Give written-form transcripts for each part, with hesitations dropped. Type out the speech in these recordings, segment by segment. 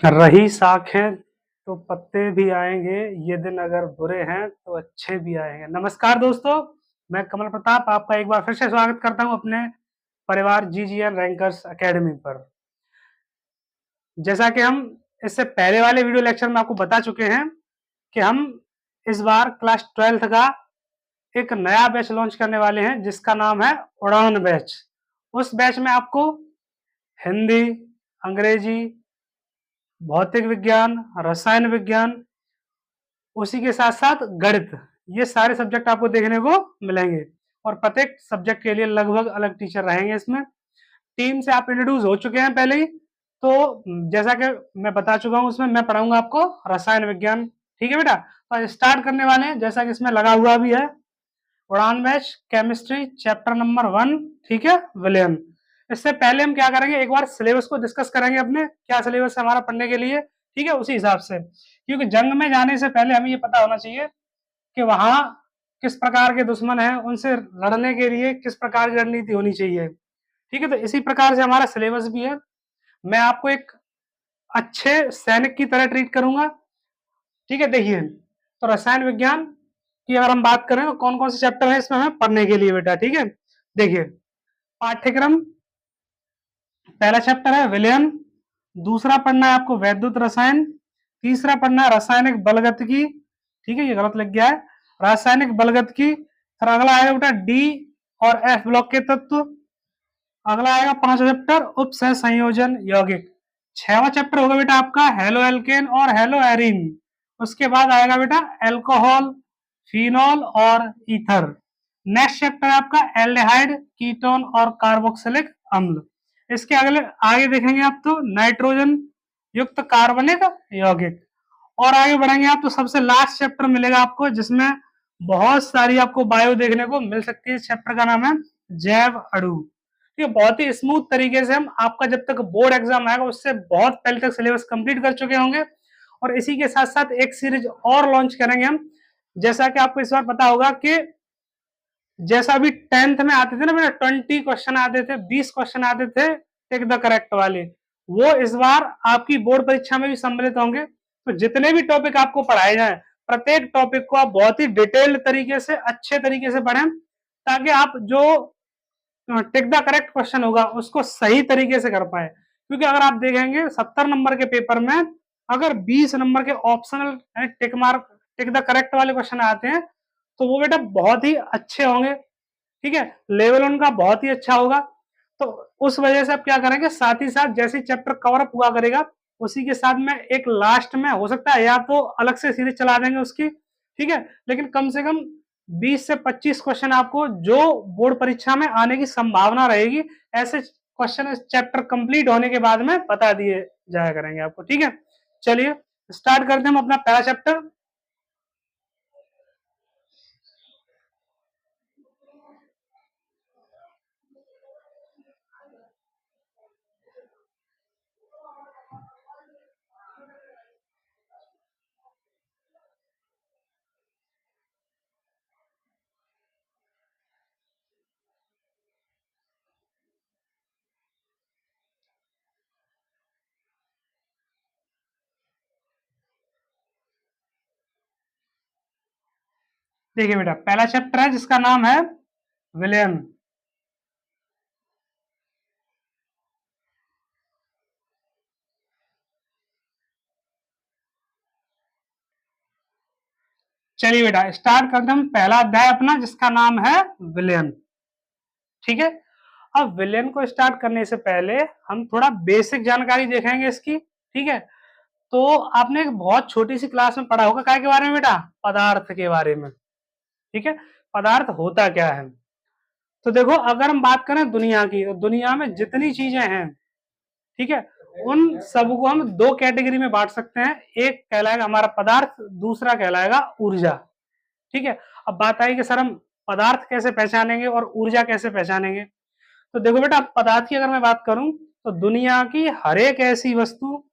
रही साख है तो पत्ते भी आएंगे, ये दिन अगर बुरे हैं तो अच्छे भी आएंगे। नमस्कार दोस्तों, मैं कमल प्रताप आपका एक बार फिर से स्वागत करता हूं अपने परिवार जीजीएन रैंकर्स एकेडमी पर। जैसा कि हम इससे पहले वाले वीडियो लेक्चर में आपको बता चुके हैं कि हम इस बार क्लास 12th का एक नया बैच लॉन्च करने वाले हैं जिसका नाम है उड़ान बैच। उस बैच में आपको हिंदी, अंग्रेजी, भौतिक विज्ञान, रसायन विज्ञान, उसी के साथ साथ गणित, ये सारे सब्जेक्ट आपको देखने को मिलेंगे और प्रत्येक सब्जेक्ट के लिए लगभग अलग टीचर रहेंगे। इसमें टीम से आप इंट्रोड्यूस हो चुके हैं पहले ही, तो जैसा कि मैं बता चुका हूं उसमें मैं पढ़ाऊंगा आपको रसायन विज्ञान। ठीक है बेटा, तो स्टार्ट करने वाले हैं जैसा कि इसमें लगा हुआ भी है उड़ान बैच केमिस्ट्री चैप्टर नंबर 1। ठीक है विलियन। इससे पहले हम क्या करेंगे, एक बार सिलेबस को डिस्कस करेंगे, अपने क्या सिलेबस है हमारा पढ़ने के लिए। ठीक है, उसी हिसाब से, क्योंकि जंग में जाने से पहले हमें ये पता होना चाहिए कि वहां किस प्रकार के दुश्मन हैं, उनसे लड़ने के लिए किस प्रकार की रणनीति होनी चाहिए। ठीक है, तो इसी प्रकार से हमारा सिलेबस भी है। मैं आपको एक अच्छे सैनिक की तरह ट्रीट करूंगा। ठीक है, देखिए, तो रसायन विज्ञान की अगर हम बात करें तो कौन कौन से चैप्टर है इसमें हमें पढ़ने के लिए बेटा। ठीक है, देखिए, पाठ्यक्रम पहला चैप्टर है विलयन, दूसरा पढ़ना है आपको वैद्युत रसायन, तीसरा पढ़ना है रासायनिक बलगतिकी। ठीक है, ये गलत लग गया है, रासायनिक बलगतिकी। फिर अगला आएगा बेटा डी और एफ ब्लॉक के तत्व। अगला आएगा पांचवा चैप्टर उप सह संयोजन यौगिक। छठवां चैप्टर होगा बेटा आपका हेलो एल्केन और हेलो एरीन। उसके बाद आएगा बेटा एल्कोहल, फिनॉल और ईथर। नेक्स्ट चैप्टर है आपका एल्डेहाइड, कीटोन और कार्बोक्सिलिक अम्ल। इसके अगले आगे देखेंगे आप तो नाइट्रोजन युक्त कार्बनिक यौगिक। और आगे बढ़ेंगे आप तो सबसे लास्ट चैप्टर मिलेगा आपको जिसमें बहुत सारी आपको बायो देखने को मिल सकती है। इस चैप्टर का नाम है जैव अणु। ये बहुत ही स्मूथ तरीके से हम आपका जब तक बोर्ड एग्जाम आएगा उससे बहुत पहले तक सिलेबस कंप्लीट कर चुके होंगे। और इसी के साथ साथ एक सीरीज और लॉन्च करेंगे हम। जैसा कि आपको इस बार पता होगा कि जैसा अभी 10th में आते थे ना बेटा, 20 क्वेश्चन आते थे, 20 क्वेश्चन आते थे टेक द करेक्ट वाले, वो इस बार आपकी बोर्ड परीक्षा में भी सम्मिलित होंगे। तो जितने भी टॉपिक आपको पढ़ाए जाए, प्रत्येक टॉपिक को आप बहुत ही डिटेल्ड तरीके से, अच्छे तरीके से पढ़ें, ताकि आप जो टेक द करेक्ट क्वेश्चन होगा उसको सही तरीके से कर पाए। क्योंकि अगर आप देखेंगे 70 नंबर के पेपर में अगर 20 नंबर के optional tick mark, tick the correct वाले क्वेश्चन आते हैं तो वो बेटा बहुत ही अच्छे होंगे। ठीक है, लेवल उनका बहुत ही अच्छा होगा। तो उस वजह से आप क्या करेंगे, साथ ही साथ जैसे चैप्टर कवर अप हुआ करेगा उसी के साथ में एक लास्ट में हो सकता है या तो अलग से सीरीज चला देंगे उसकी। ठीक है, लेकिन कम से कम 20 से 25 क्वेश्चन आपको जो बोर्ड परीक्षा में आने की संभावना रहेगी, ऐसे क्वेश्चन इस चैप्टर कंप्लीट होने के बाद में बता दिए जाया करेंगे आपको। ठीक है, चलिए स्टार्ट करते हैं हम अपना पहला चैप्टर। देखिए बेटा, पहला चैप्टर है जिसका नाम है विलियन। चलिए बेटा स्टार्ट करते हैं पहला अध्याय अपना जिसका नाम है विलियन। ठीक है, अब विलियन को स्टार्ट करने से पहले हम थोड़ा बेसिक जानकारी देखेंगे इसकी। ठीक है, तो आपने एक बहुत छोटी सी क्लास में पढ़ा होगा काय के बारे में बेटा, पदार्थ के बारे में। ठीक है, पदार्थ होता क्या है। तो देखो अगर हम बात करें दुनिया की, तो दुनिया में जितनी चीजें हैं, ठीक है, उन सबको हम दो कैटेगरी में बांट सकते हैं। एक कहलाएगा हमारा पदार्थ, दूसरा कहलाएगा ऊर्जा। ठीक है, अब बात आई कि सर हम पदार्थ कैसे पहचानेंगे और ऊर्जा कैसे पहचानेंगे। तो देखो बेटा, पदार्थ की अगर मैं बात करूं तो दुनिया की हर एक ऐसी वस्तु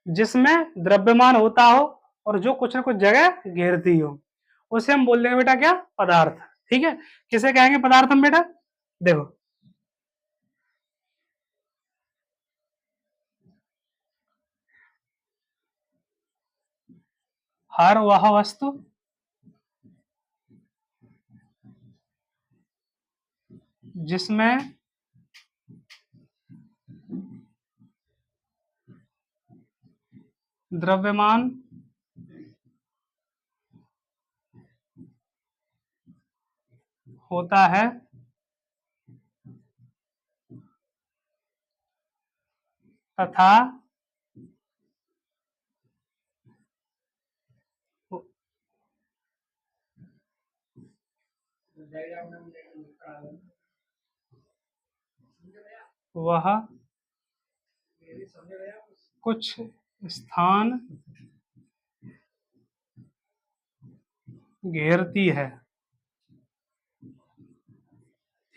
जिसमें द्रव्यमान होता हो और जो कुछ ना कुछ जगह घेरती हो, उसे हम बोल देंगे बेटा क्या, पदार्थ। ठीक है, किसे कहेंगे पदार्थ हम बेटा, देखो हर वह वस्तु जिसमें द्रव्यमान होता है तथा वह कुछ स्थान घेरती है।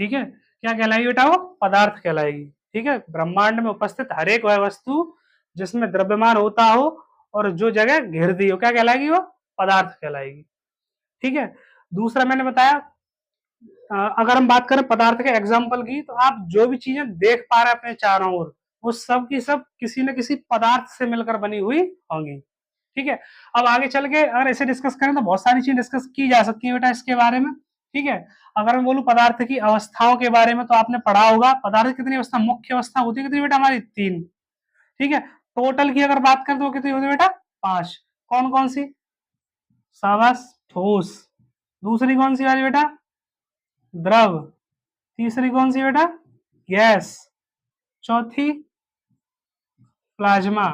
ठीक है, क्या कहलाएगी बेटा? वो पदार्थ कहलाएगी। ठीक है, ब्रह्मांड में उपस्थित हर एक वह वस्तु जिसमें द्रव्यमान होता हो और जो जगह घेरती हो, क्या कहलाएगी? वो पदार्थ कहलाएगी। ठीक है, दूसरा मैंने बताया, अगर हम बात करें पदार्थ के एग्जाम्पल की, तो आप जो भी चीजें देख पा रहे हैं अपने चारों ओर, वो सब की सब किसी न किसी पदार्थ से मिलकर बनी हुई होंगी। ठीक है, अब आगे चल के अगर इसे डिस्कस करें तो बहुत सारी चीजें डिस्कस की जा सकती है बेटा इसके बारे में। ठीक है, अगर मैं बोलूं पदार्थ की अवस्थाओं के बारे में, तो आपने पढ़ा होगा पदार्थ कितनी अवस्था, मुख्य अवस्था होती है कितनी बेटा? हमारी 3। ठीक है, टोटल की अगर बात करें तो कितनी होती है बेटा? 5। कौन कौन सी? शाबाश, ठोस। दूसरी कौन सी वाली बेटा? द्रव। तीसरी कौन सी बेटा? गैस। चौथी प्लाज्मा।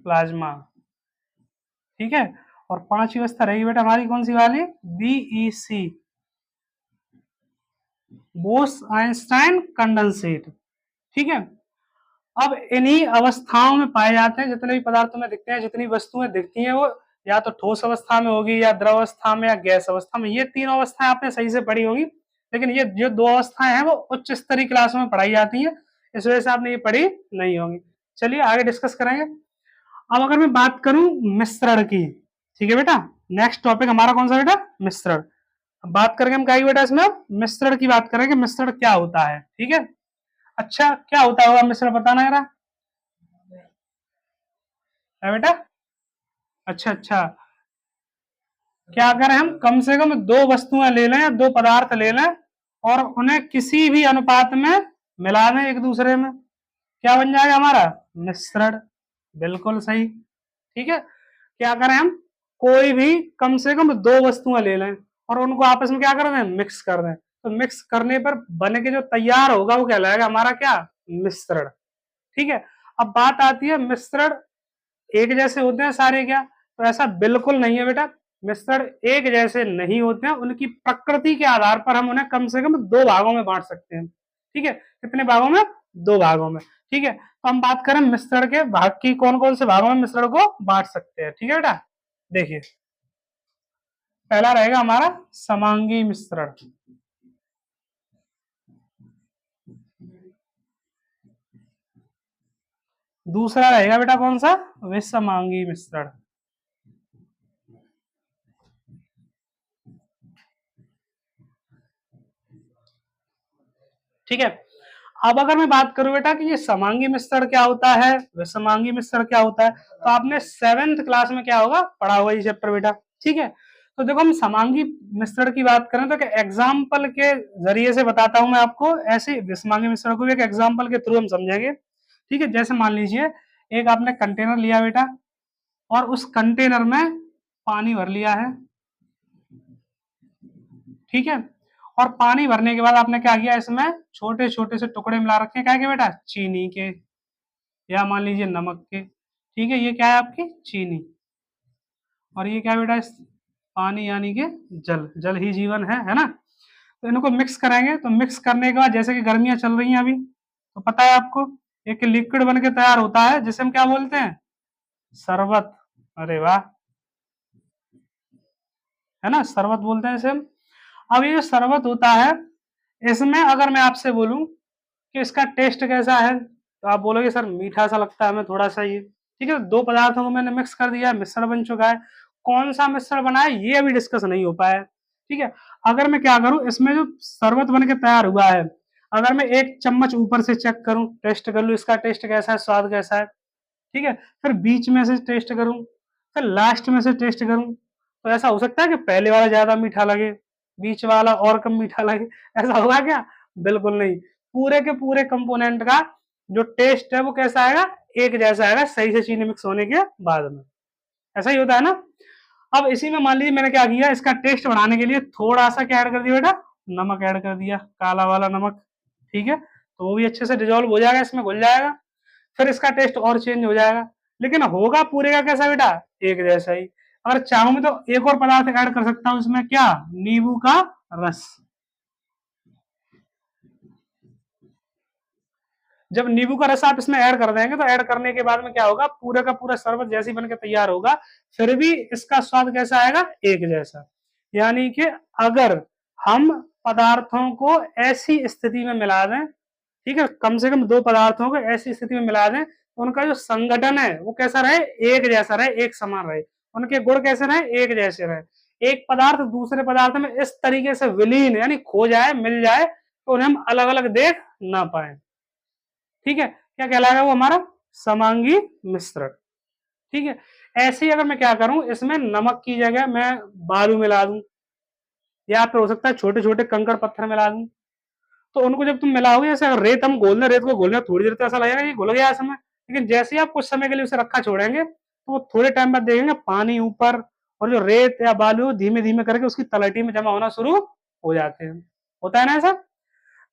प्लाज्मा। ठीक है, और 5वीं अवस्था रहेगी बेटा हमारी कौन सी वाली? BEC, Bose Einstein condensate. ठीक है, अब इन्हीं अवस्थाओं में पाए जाते हैं जितने भी पदार्थों में दिखते हैं, जितनी वस्तुएं दिखती हैं, वो या तो ठोस अवस्था में होगी, या द्रव अवस्था में, या गैस अवस्था में। ये 3 अवस्थाएं आपने सही से पढ़ी होंगी, लेकिन ये जो 2 अवस्थाएं हैं वो उच्च स्तरीय क्लासों में पढ़ाई जाती है, इस वजह से आपने ये पढ़ी नहीं होंगी। चलिए आगे डिस्कस करेंगे। अब अगर मैं बात करूं मिश्रण की, ठीक है बेटा, नेक्स्ट टॉपिक हमारा कौन सा बेटा? मिश्रण। बात करेंगे हम क्या बेटा इसमें? मिश्रण की बात करेंगे, मिश्रण क्या होता है। ठीक है, अच्छा क्या होता होगा मिश्रण, बताना जरा है बेटा। अच्छा अच्छा, क्या करें हम? कम से कम 2 वस्तुएं ले लें, 2 पदार्थ ले लें, और उन्हें किसी भी अनुपात में मिला दें एक दूसरे में, क्या बन जाएगा हमारा? मिश्रण। बिल्कुल सही। ठीक है, क्या करें हम? कोई भी कम से कम 2 वस्तुएं ले लें और उनको आपस में क्या कर दें? मिक्स कर दें। तो मिक्स करने पर बन के जो तैयार होगा वो कहलाएगा हमारा क्या? मिश्रण। ठीक है, अब बात आती है मिश्रण एक जैसे होते हैं सारे क्या? तो ऐसा बिल्कुल नहीं है बेटा, मिश्रण एक जैसे नहीं होते हैं, उनकी प्रकृति के आधार पर हम उन्हें कम से कम 2 भागों में बांट सकते हैं। ठीक है, कितने भागों में? 2 भागों में। ठीक है, तो हम बात करें मिश्रण के भाग की, कौन कौन से भागों में मिश्रण को बांट सकते हैं। ठीक है बेटा, देखिए पहला रहेगा हमारा समांगी मिश्रण। दूसरा रहेगा बेटा कौन सा? विषमांगी मिश्रण। ठीक है, अब अगर मैं बात करूं बेटा कि ये समांगी मिश्रण क्या होता है, विषमांगी मिश्रण क्या होता है, तो आपने 7th क्लास में क्या होगा? पढ़ा होगा ये चैप्टर बेटा। ठीक है, तो देखो हम समांगी मिश्रण की बात करें तो एग्जाम्पल के जरिए से बताता हूं मैं आपको, ऐसे विषमांगी मिश्रण को भी एक एग्जाम्पल के थ्रू हम समझेंगे। ठीक है, जैसे मान लीजिए एक आपने कंटेनर लिया बेटा, और उस कंटेनर में पानी भर लिया है। ठीक है, और पानी भरने के बाद आपने क्या किया? इसमें छोटे छोटे से टुकड़े मिला रखे हैं, क्या के बेटा? चीनी के, या मान लीजिए नमक के। ठीक है, ये क्या है आपकी? चीनी। और ये क्या बेटा? पानी, यानी कि जल। जल ही जीवन है ना? तो इनको मिक्स करेंगे, तो मिक्स करने के बाद जैसे कि गर्मियां चल रही हैं अभी, तो पता है आपको एक लिक्विड बन के तैयार होता है जिसे हम क्या बोलते हैं? शरबत। अरे वाह, है ना, शरबत बोलते हैं इसे हम। अब ये जो शरबत होता है, इसमें अगर मैं आपसे बोलूं कि इसका टेस्ट कैसा है, तो आप बोलोगे सर मीठा सा लगता है हमें थोड़ा सा ये। ठीक है, 2 पदार्थों को मैंने मिक्स कर दिया, मिश्रण बन चुका है। कौन सा मिश्रण बना है ये अभी डिस्कस नहीं हो पाया है। ठीक है, अगर मैं क्या करूं, इसमें जो शरबत बन के तैयार हुआ है, अगर मैं एक चम्मच ऊपर से चेक करूं, टेस्ट कर लूं इसका टेस्ट कैसा है, स्वाद कैसा है, ठीक है, फिर बीच में से टेस्ट करूं, फिर लास्ट में से टेस्ट करूं, तो ऐसा हो सकता है कि पहले वाला ज्यादा मीठा लगे, बीच वाला और कम मीठा लगे, ऐसा होगा क्या? बिल्कुल नहीं। पूरे के पूरे कंपोनेंट का जो टेस्ट है वो कैसा आएगा, एक जैसा आएगा, सही से चीनी मिक्स होने के बाद में। ऐसा ही होता है ना। अब इसी में मान लीजिए मैंने क्या किया, इसका टेस्ट बढ़ाने के लिए थोड़ा सा क्या ऐड कर दिया बेटा, नमक ऐड कर दिया, काला वाला नमक, ठीक है, तो वो भी अच्छे से डिजोल्व हो जाएगा, इसमें घुल जाएगा, फिर इसका टेस्ट और चेंज हो जाएगा, लेकिन होगा पूरे का कैसा बेटा, एक जैसा ही। अगर चाहूं मैं तो एक और पदार्थ ऐड कर सकता हूं इसमें, क्या, नींबू का रस। जब नींबू का रस आप इसमें ऐड कर देंगे तो ऐड करने के बाद में क्या होगा, पूरा का पूरा शरबत जैसी बन के तैयार होगा, फिर भी इसका स्वाद कैसा आएगा, एक जैसा। यानी कि अगर हम पदार्थों को ऐसी स्थिति में मिला दें, ठीक है, कम से कम दो पदार्थों को ऐसी स्थिति में मिला दें, तो उनका जो संगठन है वो कैसा रहे, एक जैसा रहे, एक समान रहे, उनके गुण कैसे रहे, एक जैसे रहे। एक पदार्थ दूसरे पदार्थ में इस तरीके से विलीन यानी खो जाए, मिल जाए, तो उन्हें हम अलग अलग देख ना पाए, ठीक है, क्या कहलाएगा वो हमारा, समांगी मिश्रण, ठीक है। ऐसे ही अगर मैं क्या करूं, इसमें नमक की जगह मैं बालू मिला दूं, या फिर हो सकता है छोटे छोटे कंकड़ पत्थर मिला दूं, तो उनको जब तुम मिलाओगे, जैसे अगर रेत हम घोल दें, रेत को घोलने थोड़ी देर तो ऐसा लगेगा कि घुल गया इसमें, लेकिन जैसे ही आप कुछ समय के लिए उसे रखा छोड़ेंगे, तो वो थोड़े टाइम बाद देखेंगे पानी ऊपर, और जो रेत या बालू धीमे धीमे करके उसकी तलहटी में जमा होना शुरू हो जाते हैं। होता है ना ऐसा।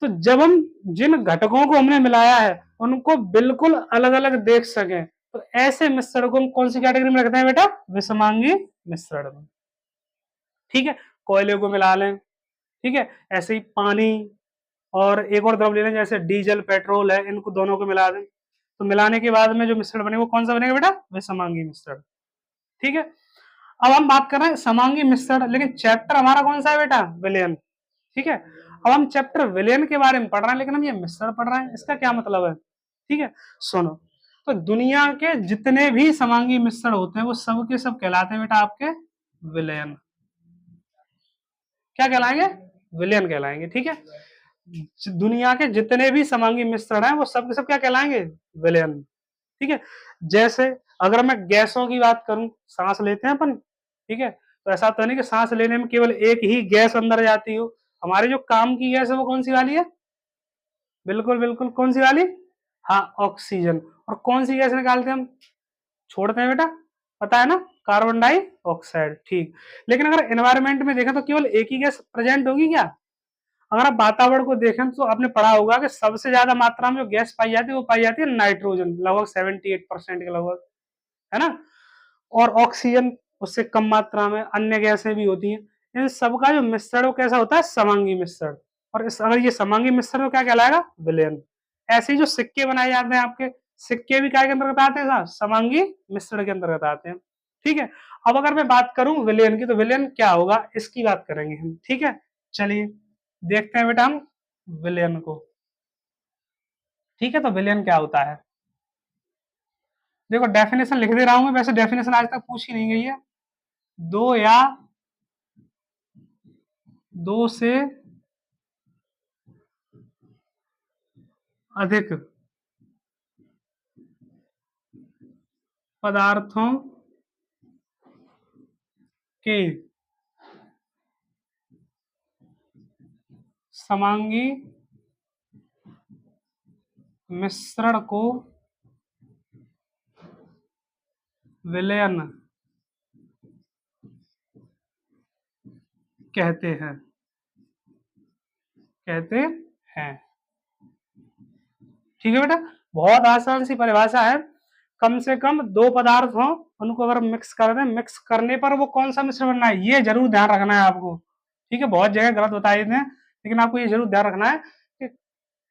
तो जब हम जिन घटकों को हमने मिलाया है उनको बिल्कुल अलग अलग देख सकें, तो ऐसे मिश्रण को हम कौन सी कैटेगरी में रखते हैं बेटा, विषमांगी मिश्रण में, ठीक है। कोयले को मिला लें, ठीक है, ऐसे ही पानी और एक और द्रव ले लें, जैसे डीजल पेट्रोल है, इनको दोनों को मिला दें, तो मिलाने के बाद में जो मिश्रण बनेगा वो कौन सा बनेगा बेटा, विषमांगी मिश्रण, ठीक है। अब हम बात कर रहे हैं समांगी मिश्रण, लेकिन चैप्टर हमारा कौन सा है बेटा, विलयन, ठीक है। अब हम चैप्टर विलयन के बारे में पढ़ रहे हैं, लेकिन हम ये मिश्रण पढ़ रहे हैं, इसका क्या मतलब है, ठीक है, सुनो। तो दुनिया के जितने भी समांगी मिश्रण होते हैं वो सब के सब कहलाते हैं बेटा आपके विलयन। क्या कहलाएंगे, विलयन कहलाएंगे, ठीक है। दुनिया के जितने भी समांगी मिश्रण हैं वो सब के सब क्या कहलाएंगे, विलयन, ठीक है। जैसे अगर मैं गैसों की बात करूं, सांस लेते हैं अपन, ठीक है, तो ऐसा तो नहीं कि सांस लेने में केवल एक ही गैस अंदर जाती हो, हमारे जो काम की गैस है वो कौन सी वाली है, बिल्कुल बिल्कुल, कौन सी वाली, हाँ, ऑक्सीजन। और कौन सी गैस निकालते हैं हम, छोड़ते हैं बेटा, पता है ना, कार्बन डाइऑक्साइड, ठीक। लेकिन अगर एनवायरमेंट में देखें तो केवल एक ही गैस प्रेजेंट होगी क्या, अगर आप वातावरण को देखें तो आपने पढ़ा होगा कि सबसे ज्यादा मात्रा में जो गैस पाई जाती है वो पाई जाती है नाइट्रोजन, लगभग 78% के लगभग, है ना। और ऑक्सीजन उससे कम मात्रा में, अन्य गैसें भी होती हैं। इन सबका जो मिश्रण वो कैसा होता है, समांगी मिश्रण। और इस अगर ये समांगी मिश्रण तो क्या कहलाएगा, विलयन। ऐसे ही जो सिक्के बनाए जाते हैं आपके, सिक्के भी क्या के अंतर्गत आते हैं, समांगी मिश्रण के अंतर्गत आते हैं, ठीक है। अब अगर मैं बात करूं विलयन की, तो विलयन क्या होगा इसकी बात करेंगे हम, ठीक है। चलिए देखते हैं बेटा हम विलयन को, ठीक है। तो विलयन क्या होता है, देखो डेफिनेशन लिख दे रहा हूं मैं, वैसे डेफिनेशन आज तक पूछी नहीं गई है। दो या दो से अधिक पदार्थों के समांगी मिश्रण को विलयन कहते हैं, कहते हैं, ठीक है बेटा। बहुत आसान सी परिभाषा है, कम से कम दो पदार्थ हो, उनको अगर मिक्स कर दें, मिक्स करने पर वो कौन सा मिश्रण बनना है ये जरूर ध्यान रखना है आपको, ठीक है। बहुत जगह गलत बता देते हैं, लेकिन आपको ये जरूर ध्यान रखना है कि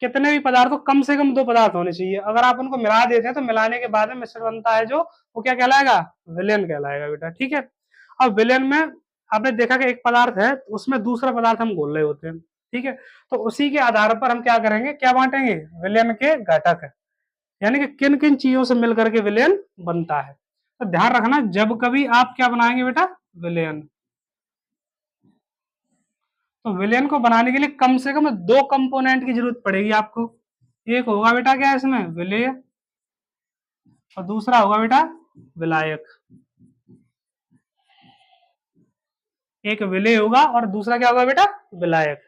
कितने भी पदार्थ हो कम से कम दो पदार्थ होने चाहिए। अगर आप उनको मिला देते हैं तो मिलाने के बाद में मिश्रण बनता है जो, वो क्या कहलाएगा, विलयन कहलाएगा बेटा, ठीक है। अब विलयन में आपने देखा कि एक पदार्थ है, उसमें दूसरा पदार्थ हम घोल रहे होते हैं, ठीक है। तो उसी के आधार पर हम क्या करेंगे, क्या बांटेंगे, विलयन के घटक, यानी कि किन किन चीजों से मिलकर के विलयन बनता है। तो ध्यान रखना जब कभी आप क्या बनाएंगे बेटा, विलयन, तो विलेन को बनाने के लिए कम से कम दो कंपोनेंट की जरूरत पड़ेगी आपको। एक होगा बेटा क्या इसमें, विलेय, और दूसरा होगा बेटा विलायक। एक विलेय होगा और दूसरा क्या होगा बेटा, विलायक।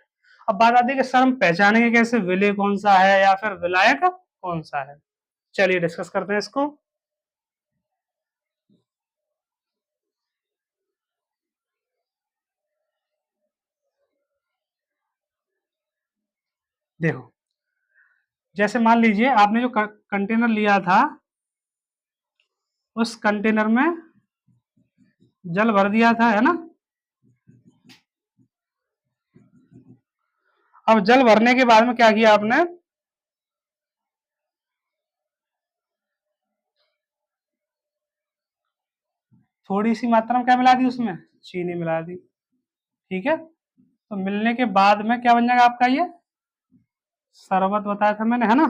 अब बात आती है कि सर हम पहचानेंगे कैसे विलेय कौन सा है या फिर विलायक कौन सा है। चलिए डिस्कस करते हैं इसको। देखो, जैसे मान लीजिए आपने जो कंटेनर लिया था, उस कंटेनर में जल भर दिया था, है ना। अब जल भरने के बाद में क्या किया आपने, थोड़ी सी मात्रा में क्या मिला दी, उसमें चीनी मिला दी। ठीक है, तो मिलने के बाद में क्या बन जाएगा आपका ये शरबत, बताया था मैंने, है ना।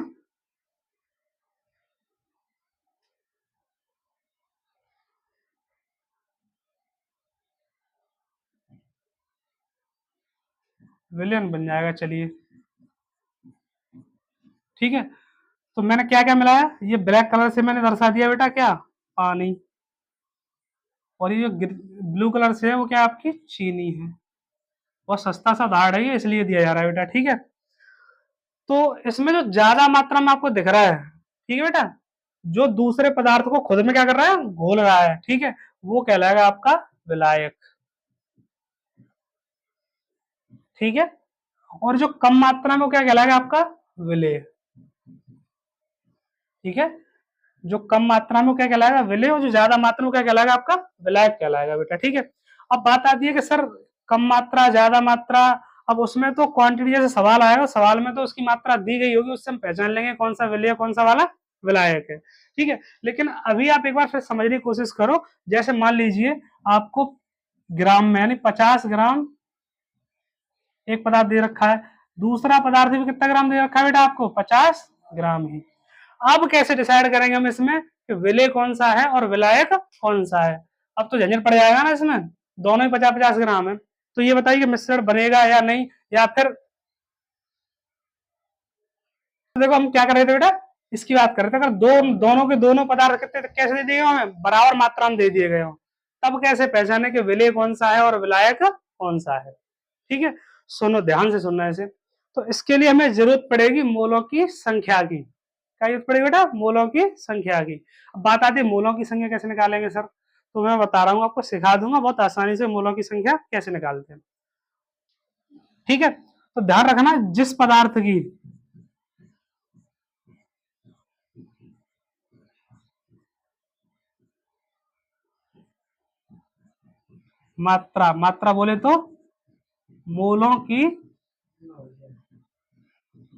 विलियन बन जाएगा। चलिए ठीक है, तो मैंने क्या क्या मिलाया, ये ब्लैक कलर से मैंने दर्शा दिया बेटा क्या, पानी। और ये जो ब्लू कलर से है वो क्या आपकी चीनी है। बहुत सस्ता सा धाड़ है ये, इसलिए दिया जा रहा है बेटा। ठीक है, तो इसमें जो ज्यादा मात्रा में आपको दिख रहा है, ठीक है बेटा, जो दूसरे पदार्थ को खुद में क्या कर रहा है, घोल रहा है, ठीक है, वो कहलाएगा आपका विलायक। ठीक है, और जो कम मात्रा में वो क्या कहलाएगा आपका विलेय। ठीक है, जो कम मात्रा में क्या कहलाएगा विलेय, और जो ज्यादा मात्रा में क्या कहलाएगा आपका विलायक कहलाएगा बेटा। ठीक है, अब बात आती है कि सर कम मात्रा ज्यादा मात्रा, अब उसमें तो क्वांटिटी जैसे सवाल आएगा, सवाल में तो उसकी मात्रा दी गई होगी, उससे हम पहचान लेंगे कौन सा विलेय कौन सा वाला विलायक है। ठीक है, लेकिन अभी आप एक बार फिर समझने की कोशिश करो। जैसे मान लीजिए आपको ग्राम में यानी 50 ग्राम एक पदार्थ दे रखा है, दूसरा पदार्थ भी कितना ग्राम दे रखा है बेटा आपको, 50 ग्राम ही। अब कैसे डिसाइड करेंगे हम इसमें कि विलेय कौन सा है और विलायक कौन सा है। अब तो झंझट पड़ जाएगा ना इसमें, दोनों ही 50-50 ग्राम है, तो ये बताइए कि मिश्रण बनेगा या नहीं, या फिर देखो हम क्या कर रहे थे बेटा, इसकी बात कर रहे थे, अगर दोनों के दोनों पदार्थ कितने कैसे दे दिए हमें, बराबर मात्रा में दे दिए गए हो, तब कैसे पहचाने कि विलेय कौन सा है और विलायक कौन सा है। ठीक है, सुनो ध्यान से सुनना इसे। तो इसके लिए हमें जरूरत पड़ेगी मोलों की संख्या की। क्या जरूरत पड़ेगी बेटा, मोलों की संख्या की। अब बात आती है मोलों की संख्या कैसे निकालेंगे सर, तो मैं बता रहा हूँ आपको, सिखा दूंगा बहुत आसानी से मोलों की संख्या कैसे निकालते हैं। ठीक है, तो ध्यान रखना, जिस पदार्थ की मात्रा, मात्रा बोले तो मोलों की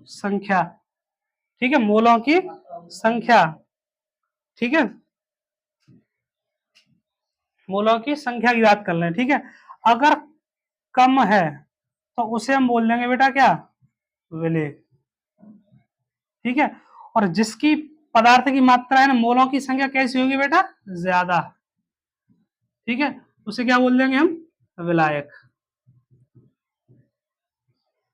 संख्या, ठीक है, मोलों की संख्या। ठीक है, मोलों की संख्या की बात कर लें। ठीक है, अगर कम है तो उसे हम बोल देंगे बेटा क्या, विलेय। ठीक है, और जिसकी पदार्थ की मात्रा है ना, मोलों की संख्या कैसी होगी बेटा, ज्यादा, ठीक है, उसे क्या बोल देंगे हम, विलायक।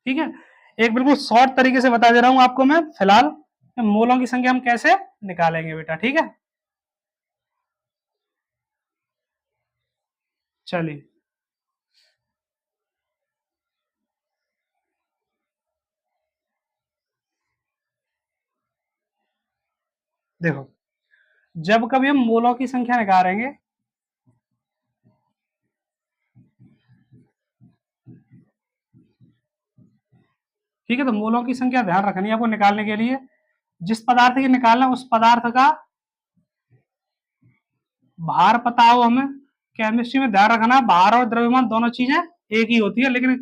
ठीक है, एक बिल्कुल शॉर्ट तरीके से बता दे रहा हूं आपको मैं फिलहाल, मोलों की संख्या हम कैसे निकालेंगे बेटा। ठीक है, चलिए देखो, जब कभी हम मोलों की संख्या निकालेंगे, ठीक है, तो मोलों की संख्या ध्यान रखनी है आपको निकालने के लिए। जिस पदार्थ की निकालना उस पदार्थ का भार पता हो हमें। केमिस्ट्री में ध्यान रखना, भार और द्रव्यमान दोनों चीजें एक ही होती है, लेकिन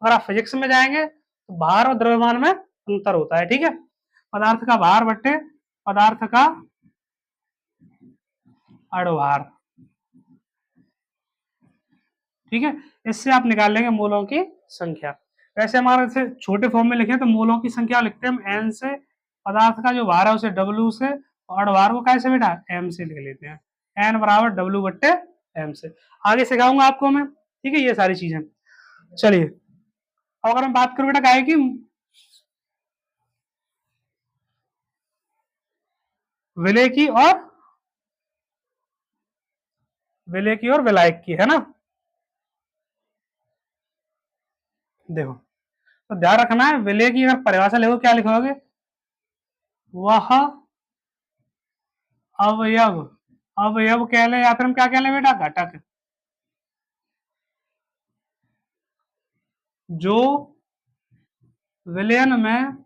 अगर आप फिजिक्स में जाएंगे तो भार और द्रव्यमान में अंतर होता है। ठीक है, पदार्थ का भार बट्टे पदार्थ का अणुभार। ठीक है, इससे आप निकाल लेंगे मोलों की संख्या। वैसे हमारे से छोटे फॉर्म में लिखे तो मोलों की संख्या लिखते हैं हम एन से, पदार्थ का जो भार है उसे डब्ल्यू से, और अणुभार को कैसे बेटा एम से लिख लेते हैं, एन बराबर डब्ल्यू बट्टे एम से। आगे सिखाऊंगा आपको मैं। ठीक है, ये सारी चीजें। चलिए अब अगर मैं बात करूं बेटा क्या है कि विलय की और विलायक की, है ना। देखो, तो ध्यान रखना है, विलय की अगर परिभाषा लिखो क्या लिखोगे, वह अवयव, अवयव कह ले या फिर हम क्या कह ले बेटा, घटक, जो विलयन में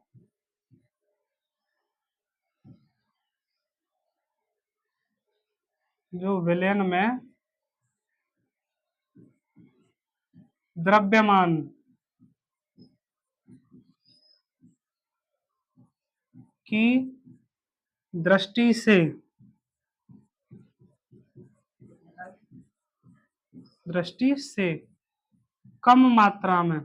द्रव्यमान की दृष्टि से कम मात्रा में,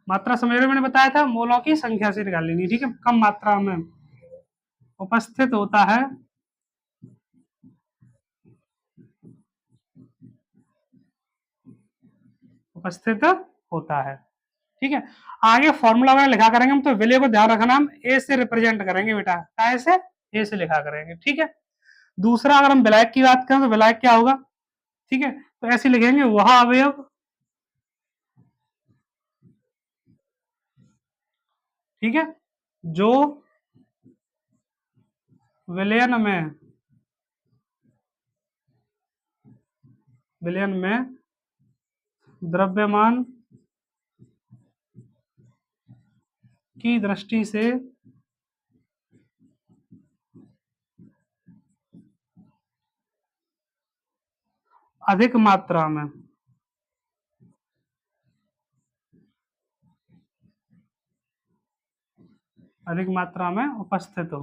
मात्रा समझ रहे, मैंने बताया था मोलों की संख्या से निकाल लेनी, ठीक है। कम मात्रा में उपस्थित होता है, उपस्थित होता है, ठीक है। आगे फॉर्मूला वगैरह लिखा करेंगे हम, तो विलय को ध्यान रखना, हम ए से रिप्रेजेंट करेंगे बेटा, कैसे, ए से लिखा करेंगे, ठीक है। दूसरा अगर हम विलायक की बात करें तो विलायक क्या होगा, ठीक है, तो ऐसे लिखेंगे, वह अवयव, ठीक है, जो विलयन में द्रव्यमान की दृष्टि से अधिक मात्रा में, उपस्थित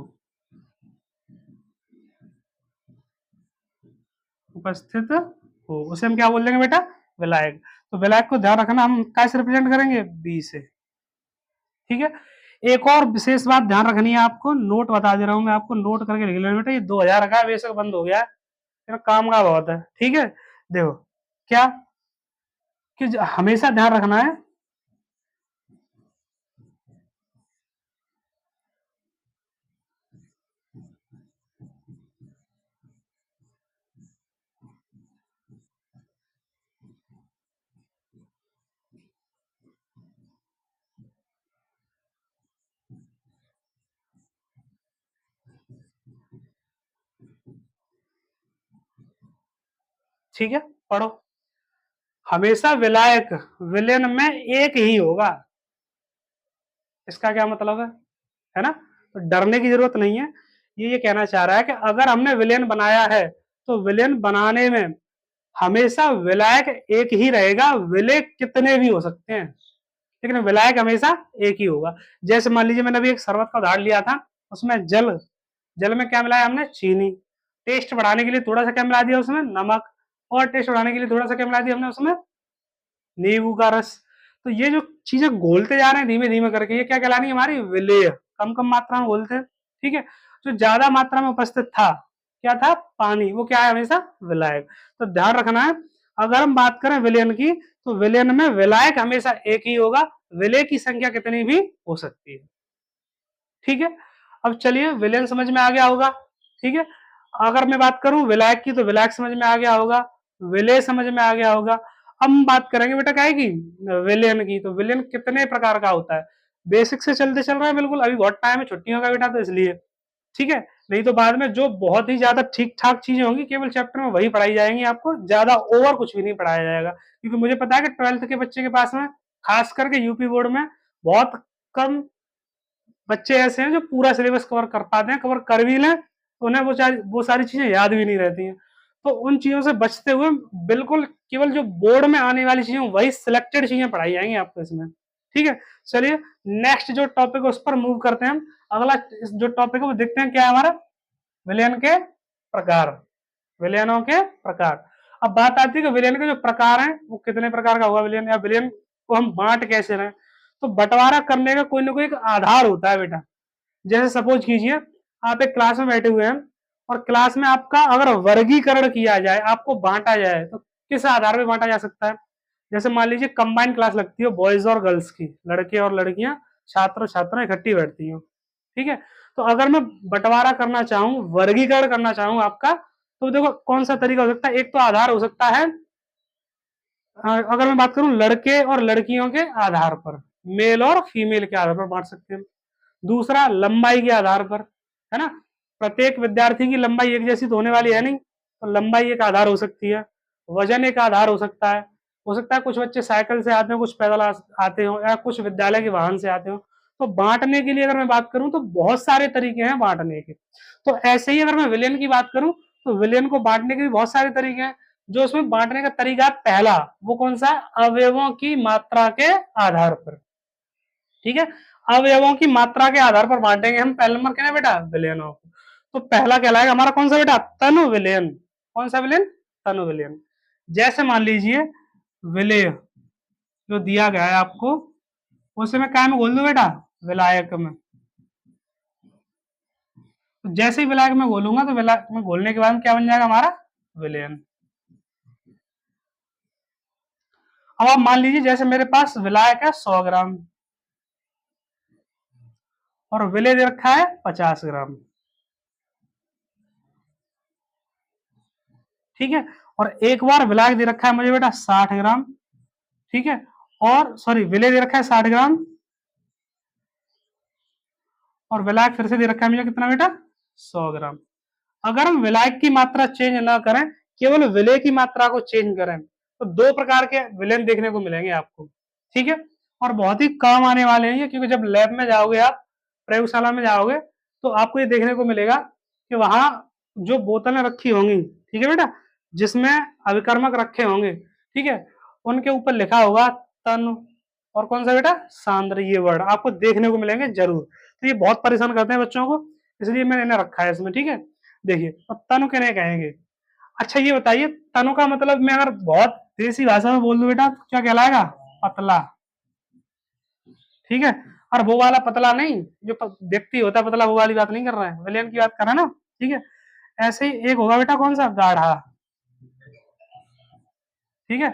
हो, उसे हम क्या बोल देंगे बेटा, विलायक। तो विलायक को ध्यान रखना, हम कैसे रिप्रेजेंट करेंगे, बी से, ठीक है। एक और विशेष बात ध्यान रखनी है आपको, नोट बता दे रहा हूं मैं आपको, नोट करके लिख लो बेटा, ये 2000 का बेशक बंद हो गया है, फिर काम का बहुत है, ठीक है। देखो क्या, कि हमेशा ध्यान रखना है, ठीक है, पढ़ो, हमेशा विलायक विलेन में एक ही होगा, इसका क्या मतलब है ना। तो डरने की जरूरत नहीं है, ये कहना चाह रहा है कि अगर हमने विलेन बनाया है तो विलेन बनाने में हमेशा विलायक एक ही रहेगा, विलय कितने भी हो सकते हैं, लेकिन विलायक हमेशा एक ही होगा। जैसे मान लीजिए मैंने अभी एक शरबत का उदाहरण लिया था, उसमें जल, जल में क्या मिलाया हमने, चीनी, टेस्ट बढ़ाने के लिए थोड़ा सा क्या मिला दिया उसमें, नमक, और टेस्ट बढ़ाने के लिए थोड़ा सा क्या मिला दिया हमने उसमें, नींबू का रस। तो ये जो चीजें घोलते जा रहे हैं धीमे धीमे करके, ये क्या कहलानी है, हमारी विलेय, कम कम मात्रा में घोलते हैं, ठीक है। जो ज्यादा मात्रा में उपस्थित था, क्या था, पानी, वो क्या है, हमेशा विलायक। तो ध्यान रखना है, अगर हम बात करें विलयन की, तो विलयन में विलायक हमेशा एक ही होगा, विलय की संख्या कितनी भी हो सकती है, ठीक है। अब चलिए, विलयन समझ में आ गया होगा, ठीक है। अगर मैं बात करूं विलायक की, तो विलायक समझ में आ गया होगा, विलय समझ में आ गया होगा। अब हम बात करेंगे बेटा क्या है की, विलयन की। तो विलयन कितने प्रकार का होता है, बेसिक से चलते चल रहा है, बिल्कुल अभी बहुत टाइम है छुट्टियों का बेटा, तो इसलिए, ठीक है। नहीं तो बाद में जो बहुत ही ज्यादा ठीक ठाक चीजें होंगी, केवल चैप्टर में वही पढ़ाई जाएंगी, आपको ज्यादा ओवर कुछ भी नहीं पढ़ाया जाएगा, क्योंकि मुझे पता है कि 12th के बच्चे के पास में, खास करके यूपी बोर्ड में, बहुत कम बच्चे ऐसे हैं जो पूरा सिलेबस कवर कर पाते हैं, कवर कर भी लें तो उन्हें वो सारी चीजें याद भी नहीं रहती हैं। तो उन चीजों से बचते हुए बिल्कुल केवल जो बोर्ड में आने वाली चीजें, वही सिलेक्टेड चीजें पढ़ाई जाएंगी आपको इसमें, ठीक है। चलिए, नेक्स्ट जो टॉपिक है उस पर मूव करते हैं। अगला जो टॉपिक है वो देखते हैं क्या है हमारा, विलयन के प्रकार, विलयनों के प्रकार। अब बात आती है कि विलयन के जो प्रकार हैं वो कितने प्रकार का होगा विलयन, या विलयन को हम बांट कैसे रहे। तो बंटवारा करने का कोई ना कोई एक आधार होता है बेटा। जैसे सपोज कीजिए, आप एक क्लास में बैठे हुए हैं, और क्लास में आपका अगर वर्गीकरण किया जाए, आपको बांटा जाए, तो किस आधार पर बांटा जा सकता है, जैसे मान लीजिए कंबाइंड क्लास लगती है बॉयज और गर्ल्स की, लड़के और लड़कियां, छात्र और छात्रा इकट्ठी बैठती हो, ठीक है। तो अगर मैं बंटवारा करना चाहूँ, वर्गीकरण करना चाहूँ आपका, तो देखो कौन सा तरीका हो सकता है। एक तो आधार हो सकता है, अगर मैं बात करूं लड़के और लड़कियों के आधार पर, मेल और फीमेल के आधार पर बांट सकते हैं। दूसरा लंबाई के आधार पर, है ना, प्रत्येक विद्यार्थी की लंबाई एक जैसी तो होने वाली है नहीं, तो लंबाई एक आधार हो सकती है। वजन एक आधार हो सकता है। हो सकता है कुछ बच्चे साइकिल से आते हो, कुछ पैदल आते हो, या कुछ विद्यालय के वाहन से आते हो। तो बांटने के लिए अगर मैं बात करूं तो बहुत सारे तरीके हैं बांटने के। तो ऐसे ही अगर मैं विलयन की बात करूं तो विलयन को बांटने के भी बहुत सारे तरीके हैं। जो उसमें बांटने का तरीका पहला, वो कौन सा है, अवयवों की मात्रा के आधार पर, ठीक है। अवयवों की मात्रा के आधार पर बांटेंगे हम। पहला नंबर क्या है बेटा, विलयनों को। तो पहला कहलाएगा हमारा कौन सा बेटा, तनु विलयन। कौन सा विलयन, तनु विलयन। जैसे मान लीजिए विलय जो दिया गया है आपको, उसे मैं क्या में बोल दूं बेटा, विलायक में। तो जैसे ही विलायक में बोलूंगा तो विलायक में बोलने के बाद क्या बन जाएगा हमारा, विलयन। अब आप मान लीजिए जैसे मेरे पास विलायक है 100 ग्राम और विलय दे रखा है 50 ग्राम, ठीक है। और एक बार विलायक दे रखा है मुझे बेटा 60 ग्राम, ठीक है। और सॉरी, विलय दे रखा है 60 ग्राम और विलायक फिर से दे रखा है मुझे कितना बेटा, 100 ग्राम। अगर हम विलायक की मात्रा चेंज ना करें, केवल विलय की मात्रा को चेंज करें, तो दो प्रकार के विलयन देखने को मिलेंगे आपको, ठीक है। और बहुत ही काम आने वाले हैं ये, क्योंकि जब लैब में जाओगे आप, प्रयोगशाला में जाओगे, तो आपको ये देखने को मिलेगा कि वहां जो बोतलें रखी होंगी, ठीक है बेटा, जिसमें अभिकर्मक रखे होंगे, ठीक है, उनके ऊपर लिखा होगा तन और कौन सा बेटा, सांद्र। ये वर्ड आपको देखने को मिलेंगे जरूर। तो ये बहुत परेशान करते हैं बच्चों को, इसलिए मैंने इन्हें रखा है इसमें, ठीक है। देखिए अब तनु किन्हें कहेंगे। अच्छा ये बताइए, तनु का मतलब मैं अगर बहुत देसी भाषा में बोल दूं बेटा तो क्या कहलाएगा, पतला, ठीक है। और वो वाला पतला नहीं, जो व्यक्ति होता है पतला, वो वाली बात नहीं कर रहे हैं, विलियन की बात कर रहे हैं ना, ठीक है। ऐसे ही एक होगा बेटा कौन सा, गाढ़ा, ठीक है,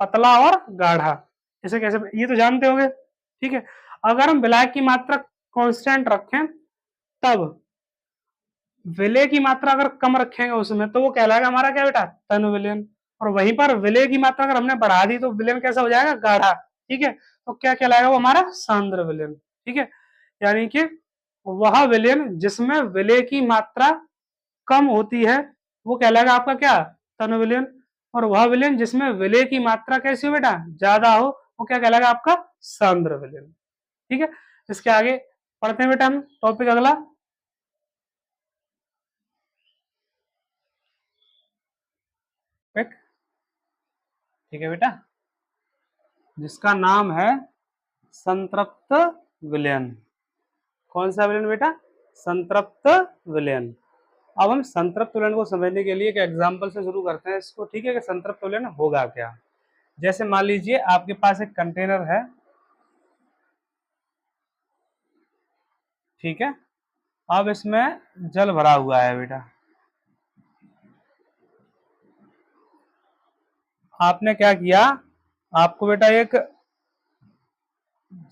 पतला और गाढ़ा। इसे कैसे, ये तो जानते होंगे, ठीक है। अगर हम विलायक की मात्रा कांस्टेंट रखें, तब विलय की मात्रा अगर कम रखेंगे उसमें, तो वो कहलाएगा हमारा क्या बेटा, तनु विलयन। और वहीं पर विलय की मात्रा अगर हमने बढ़ा दी तो विलयन कैसा हो जाएगा, गाढ़ा, ठीक है। तो क्या कहलाएगा वो हमारा, सांद्र विलयन, ठीक है। यानी कि वह विलयन जिसमें विलय की मात्रा कम होती है, वो कहलाएगा आपका क्या, तनु विलयन। और वह विलयन जिसमें विलय की मात्रा कैसी हो बेटा, ज्यादा हो, वो क्या कहलाएगा आपका, सांद्र विलयन, ठीक है। इसके आगे पढ़ते हैं बेटा हम टॉपिक अगला। ठीक है बेटा, जिसका नाम है संतृप्त विलयन। कौन सा विलयन बेटा, संतृप्त विलयन। अब हम संतृप्त विलयन को समझने के लिए एक एग्जांपल से शुरू करते हैं इसको, ठीक है, कि संतृप्त विलयन होगा क्या। जैसे मान लीजिए आपके पास एक कंटेनर है, ठीक है। अब इसमें जल भरा हुआ है बेटा। आपने क्या किया, आपको बेटा एक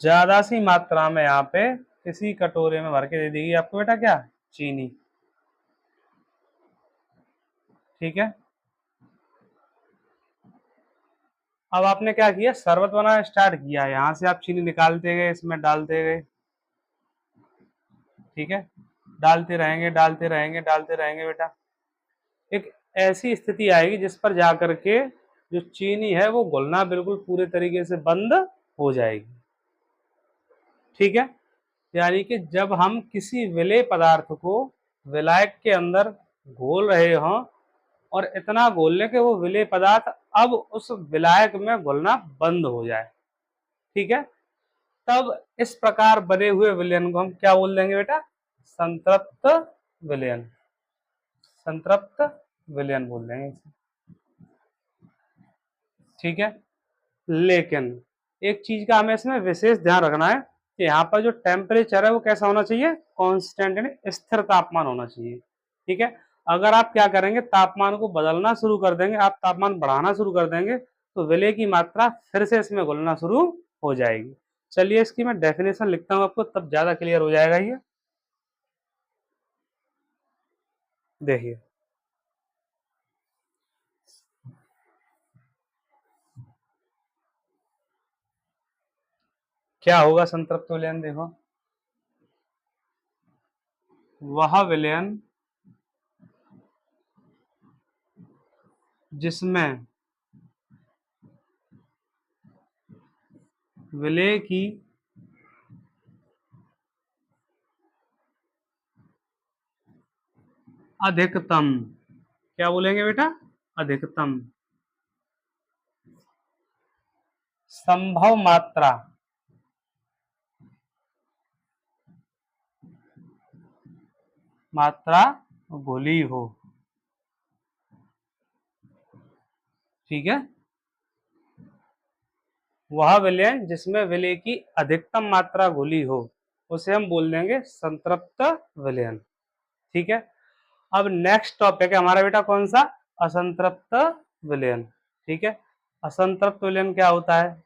ज्यादा सी मात्रा में यहाँ पे किसी कटोरे में भर के दे देगी आपको बेटा क्या, चीनी, ठीक है। अब आपने क्या किया, शरबत बनाना स्टार्ट किया, यहाँ से आप चीनी निकालते गए, इसमें डालते गए, ठीक है। डालते रहेंगे डालते रहेंगे डालते रहेंगे बेटा। एक ऐसी स्थिति आएगी जिस पर जाकर के जो चीनी है वो घुलना बिल्कुल पूरे तरीके से बंद हो जाएगी, ठीक है। यानी कि जब हम किसी विलेय पदार्थ को विलायक के अंदर घोल रहे हों और इतना घोल लें कि वो विलेय पदार्थ अब उस विलायक में घुलना बंद हो जाए, ठीक है, तब इस प्रकार बने हुए विलयन को हम क्या बोल देंगे बेटा, संतृप्त विलयन। संतृप्त विलयन बोल देंगे, ठीक है। लेकिन एक चीज का हमें इसमें विशेष ध्यान रखना है कि यहाँ पर जो टेम्परेचर है वो कैसा होना चाहिए, कांस्टेंट यानी स्थिर तापमान होना चाहिए, ठीक है। अगर आप क्या करेंगे, तापमान को बदलना शुरू कर देंगे, आप तापमान बढ़ाना शुरू कर देंगे, तो विलेय की मात्रा फिर से इसमें घुलना शुरू हो जाएगी। चलिए इसकी मैं डेफिनेशन लिखता हूं आपको, तब ज्यादा क्लियर हो जाएगा ये। देखिए, क्या होगा संतृप्त विलयन, देखो, वह विलयन जिसमें विलेय की अधिकतम, क्या बोलेंगे बेटा, अधिकतम संभव मात्रा मात्रा घुली हो। ठीक है, वह विलयन जिसमें विलेय की अधिकतम मात्रा घुली हो उसे हम बोल देंगे संतृप्त विलयन। ठीक है, अब नेक्स्ट टॉपिक है हमारा बेटा कौन सा, असंतृप्त विलयन। ठीक है, असंतृप्त विलयन क्या होता है,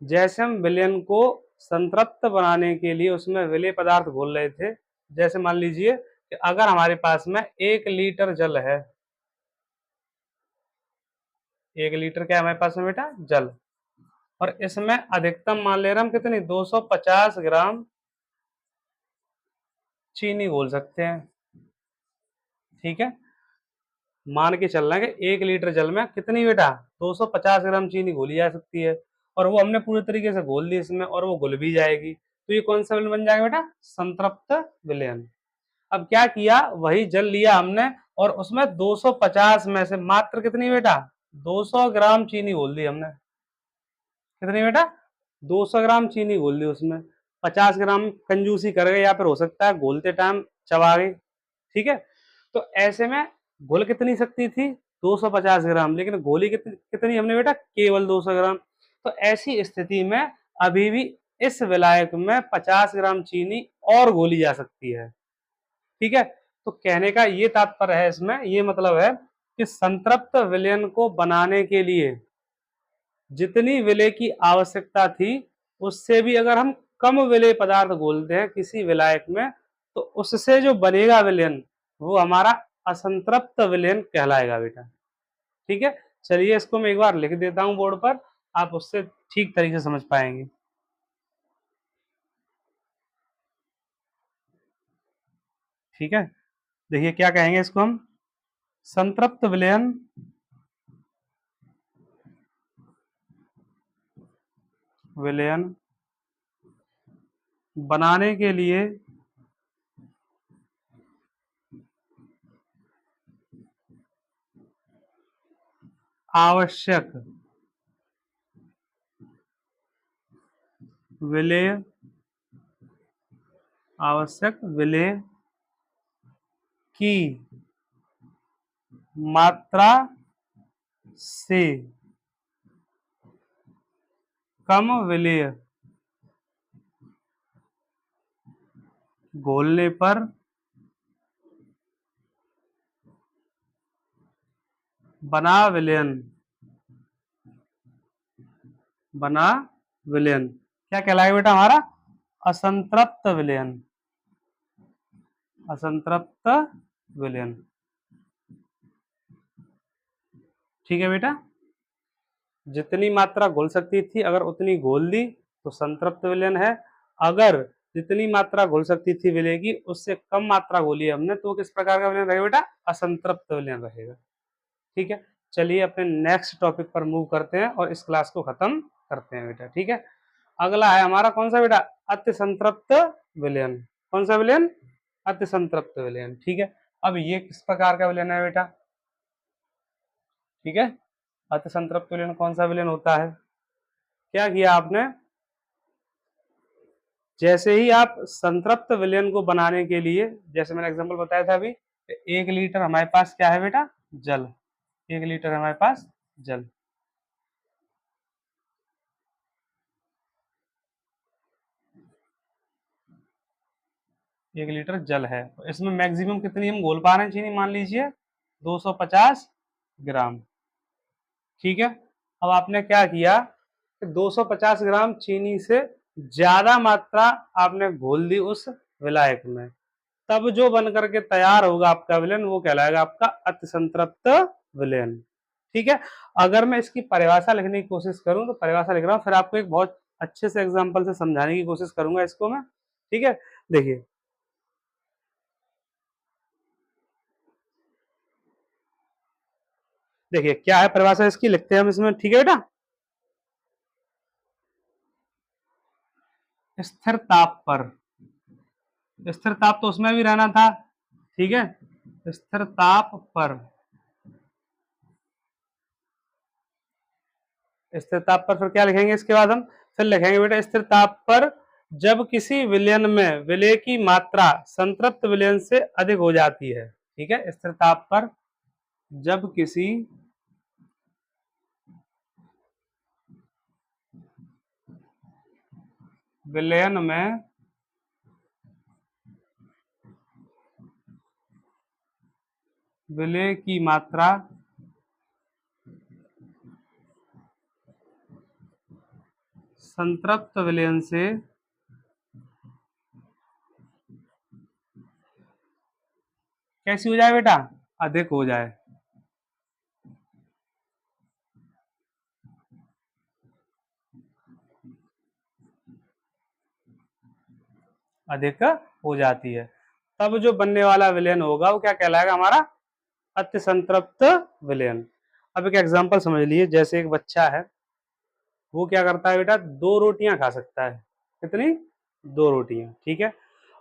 जैसे हम विलयन को संतृप्त बनाने के लिए उसमें विलेय पदार्थ घोल रहे थे, जैसे मान लीजिए कि अगर हमारे पास में 1 लीटर जल है, 1 लीटर क्या है हमारे पास में बेटा, जल, और इसमें अधिकतम मान ले रहे हम कितनी, 250 ग्राम चीनी घोल सकते हैं। ठीक है, मान के चल रहे हैं कि 1 लीटर जल में कितनी बेटा, 250 ग्राम चीनी घोली जा सकती है, और वो हमने पूरी तरीके से घोल दी इसमें, और वो घुल भी जाएगी, तो ये कौन सा विलयन बन जाएगा बेटा, संतृप्त विलयन। अब क्या किया, वही जल लिया हमने और उसमें 250 में से मात्र कितनी बेटा, 200 ग्राम चीनी घोल दी हमने। कितनी बेटा, 200 ग्राम चीनी घोल दी उसमें, 50 ग्राम कंजूसी कर गए या फिर हो सकता है घोलते टाइम चबा गई। ठीक है, तो ऐसे में घोल कितनी सकती थी, 250 ग्राम, लेकिन गोली कितनी कितनी हमने बेटा, केवल 200 ग्राम। तो ऐसी स्थिति में अभी भी इस विलायक में 50 ग्राम चीनी और घोली जा सकती है। ठीक है, तो कहने का ये तात्पर्य है, इसमें ये मतलब है कि संतृप्त विलयन को बनाने के लिए जितनी विलेय की आवश्यकता थी उससे भी अगर हम कम विलेय पदार्थ घोलते हैं किसी विलायक में, तो उससे जो बनेगा विलयन वो हमारा असंतृप्त विलयन कहलाएगा बेटा। ठीक है, चलिए इसको मैं एक बार लिख देता हूं बोर्ड पर, आप उससे ठीक तरीके से समझ पाएंगे। ठीक है, देखिए क्या कहेंगे इसको हम, संतृप्त विलयन विलयन बनाने के लिए आवश्यक विलेय की मात्रा से कम विलेय घोलने पर बना विलयन क्या कहलाएगा बेटा हमारा, असंतृप्त विलयन। असंतृप्त विलयन। ठीक है बेटा, जितनी मात्रा घोल सकती थी अगर उतनी घोल दी तो संतृप्त विलयन है, अगर जितनी मात्रा घोल सकती थी विलेय की उससे कम मात्रा घोली हमने तो किस प्रकार का विलयन रहेगा बेटा, असंतृप्त विलयन रहेगा। ठीक है, चलिए अपने नेक्स्ट टॉपिक पर मूव करते हैं और इस क्लास को खत्म करते हैं बेटा। ठीक है, अगला है हमारा कौन सा बेटा, अति संतृप्त विलयन। कौन सा विलयन, अति संतृप्त विलयन। ठीक है, अब ये किस प्रकार का विलयन है बेटा, ठीक है, अति संतृप्त विलयन कौन सा विलयन होता है, क्या किया आपने, जैसे ही आप संतृप्त विलयन को बनाने के लिए, जैसे मैंने एग्जांपल बताया था अभी, 1 लीटर हमारे पास क्या है बेटा, जल, 1 लीटर हमारे पास जल, 1 लीटर जल है, तो इसमें मैक्सिमम कितनी हम घोल पा रहे हैं चीनी, मान लीजिए 250 ग्राम। ठीक है। अब आपने क्या किया कि 250 ग्राम चीनी से ज्यादा मात्रा आपने घोल दी उस विलायक में, तब जो बन करके तैयार होगा आपका विलयन वो कहलाएगा आपका अति संतृप्त विलयन। ठीक है। अगर मैं इसकी परिभाषा लिखने की कोशिश करूं तो परिभाषा लिख रहा हूं, फिर आपको एक बहुत अच्छे से एग्जांपल से समझाने की कोशिश करूंगा इसको मैं। ठीक है। देखिए देखिए क्या है परिभाषा इसकी, लिखते हैं हम इसमें। ठीक है बेटा, स्थिर ताप पर, स्थिर ताप तो उसमें भी रहना था। ठीक है। स्थिर ताप पर, स्थिर ताप पर फिर क्या लिखेंगे इसके बाद हम, फिर लिखेंगे बेटा स्थिर ताप पर जब किसी विलयन में विलेय की मात्रा संतृप्त विलयन से अधिक हो जाती है। ठीक है। स्थिर ताप पर जब किसी विलयन में विलेय की मात्रा संतृप्त विलयन से कैसी हो जाए बेटा, अधिक हो जाए। अधिक हो जाती है, तब जो बनने वाला विलयन होगा वो क्या कहलाएगा हमारा, अति संतृप्त विलयन। अब एक एग्जांपल समझ लीजिए, जैसे एक बच्चा है, वो क्या करता है बेटा, 2 रोटियां खा सकता है। कितनी, 2 रोटियां। ठीक है।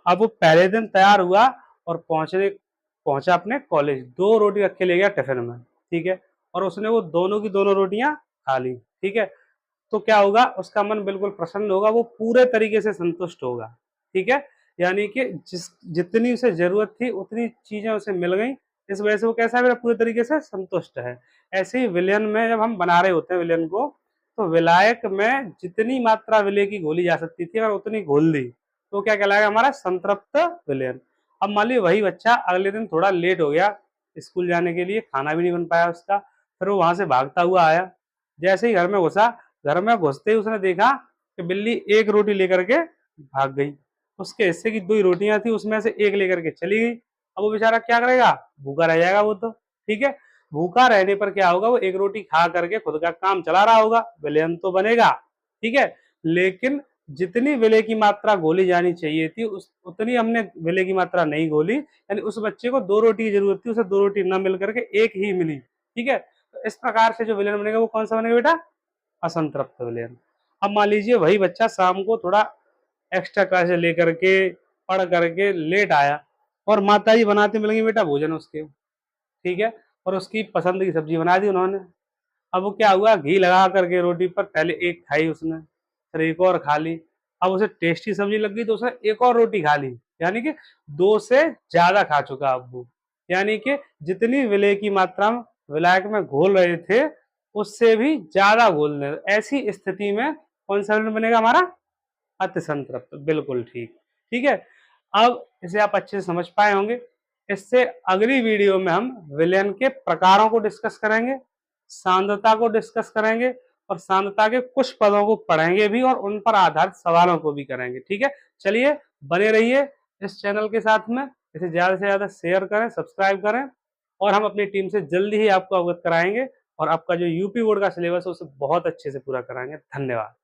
अब वो पहले दिन तैयार हुआ और पहुंचा अपने कॉलेज, 2 रोटी रख के ले गया टिफिन में। ठीक है। और उसने वो दोनों की दोनों रोटियां खा ली। ठीक है। तो क्या होगा, उसका मन बिल्कुल प्रसन्न होगा, वो पूरे तरीके से संतुष्ट होगा। ठीक है। यानी कि जितनी उसे जरूरत थी उतनी चीजें उसे मिल गई, इस वजह से वो कैसा है, पूरे तरीके से संतुष्ट है। ऐसे ही विलयन में जब हम बना रहे होते हैं विलयन को, तो विलायक में जितनी मात्रा विलय की घोली जा सकती थी अगर उतनी घोल दी तो क्या कहलाएगा हमारा, संतृप्त विलयन। अब मान लीजिए वही बच्चा अगले दिन थोड़ा लेट हो गया स्कूल जाने के लिए, खाना भी नहीं बन पाया उसका, फिर वो वहां से भागता हुआ आया। जैसे ही घर में घुसा, घर में घुसते ही उसने देखा कि बिल्ली एक रोटी लेकर के भाग गई। उसके हिस्से की 2 ही रोटियां थी, उसमें से एक लेकर के चली गई। अब वो बेचारा क्या करेगा, भूखा रह जाएगा वो तो। ठीक है। भूखा रहने पर क्या होगा, वो एक रोटी खा करके खुद का काम चला रहा होगा, विलयन तो बनेगा। ठीक है। लेकिन जितनी विलय की मात्रा घोली जानी चाहिए थी उस उतनी हमने विलय की मात्रा नहीं घोली, यानी उस बच्चे को 2 रोटी की जरूरत थी, उसे 2 रोटी न मिल करके एक ही मिली। ठीक है। तो इस प्रकार से जो विलयन बनेगा वो कौन सा बनेगा बेटा, असंतृप्त विलयन। अब मान लीजिए वही बच्चा शाम को थोड़ा एक्स्ट्रा क्लासेस लेकर के पढ़ करके लेट आया और माता जी बनाते मिल गई बेटा भोजन उसके। ठीक है। और उसकी पसंद की सब्जी बना दी उन्होंने। अब वो क्या हुआ, घी लगा करके रोटी पर पहले एक खाई उसने, फिर एक और खा ली। अब उसे टेस्टी सब्जी लग गई तो उसने एक और रोटी खा ली, यानी कि 2 से ज्यादा खा चुका अब वो। यानी कि जितनी विलय की मात्रा में विलायक में घोल रहे थे उससे भी ज्यादा घोल रहे, ऐसी स्थिति में कौन सा विलयन बनेगा हमारा, अति संतृप्त। बिल्कुल ठीक। ठीक है। अब इसे आप अच्छे से समझ पाए होंगे। इससे अगली वीडियो में हम विलयन के प्रकारों को डिस्कस करेंगे, सांद्रता को डिस्कस करेंगे और सांद्रता के कुछ पदों को पढ़ेंगे भी और उन पर आधारित सवालों को भी करेंगे। ठीक है। चलिए बने रहिए इस चैनल के साथ में, इसे ज्यादा से ज्यादा शेयर करें, सब्सक्राइब करें और हम अपनी टीम से जल्दी ही आपको अवगत कराएंगे और आपका जो यूपी बोर्ड का सिलेबस है उसे बहुत अच्छे से पूरा कराएंगे। धन्यवाद।